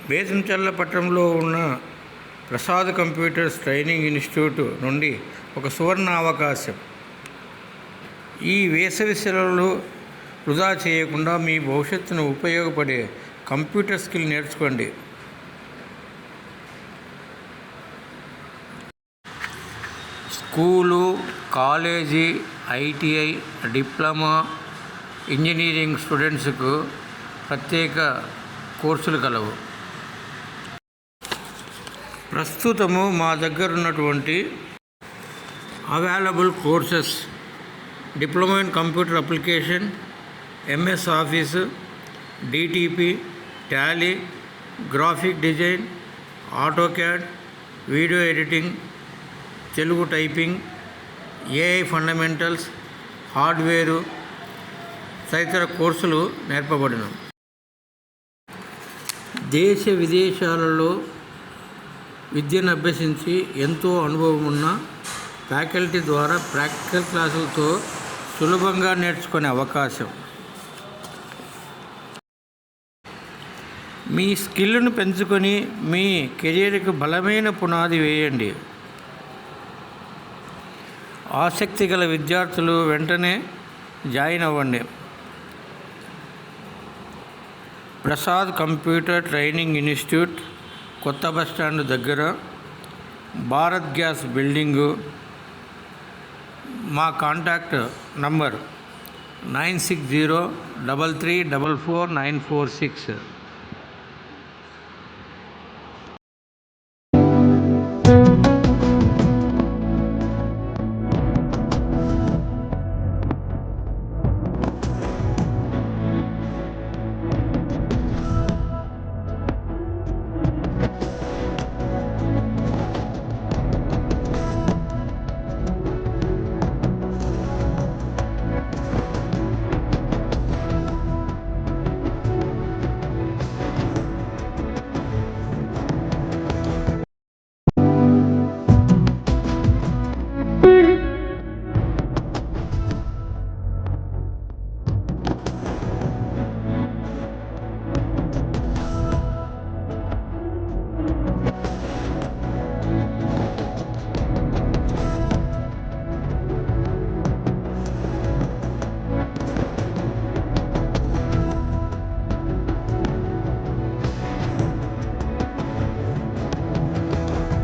బేతంచెర్ల పట్టణంలో ఉన్న Prasad computers training institute నుండి ఒక సువర్ణ అవకాశం. ఈ వేసవి సెలవులు వృధా చేయకుండా మీ భవిష్యత్తును ఉపయోగపడే కంప్యూటర్ స్కిల్ నేర్చుకోండి. School, college, ITI, diploma, engineering స్టూడెంట్స్కు ప్రత్యేక కోర్సులు కలవు. ప్రస్తుతము మా దగ్గర ఉన్నటువంటి available courses: diploma in computer application, MS office, DTP, Tally, graphic design, AutoCAD, video editing, Telugu typing, AI fundamentals, hardware తదితర కోర్సులు నేర్పబడును. దేశ విదేశాలలో విద్యను అభ్యసించి ఎంతో అనుభవం ఉన్న ఫ్యాకల్టీ ద్వారా ప్రాక్టికల్ క్లాసులతో సులభంగా నేర్చుకునే అవకాశం. మీ స్కిల్ను పెంచుకొని మీ కెరీర్కు బలమైన పునాది వేయండి. ఆసక్తి గల విద్యార్థులు వెంటనే జాయిన్ అవ్వండి. ప్రసాద్ కంప్యూటర్ ట్రైనింగ్ ఇన్స్టిట్యూట్, కొత్త బస్టాండ్ దగ్గర, భారత్ గ్యాస్ బిల్డింగు. మా కాంటాక్ట్ నంబర్ 9603344946.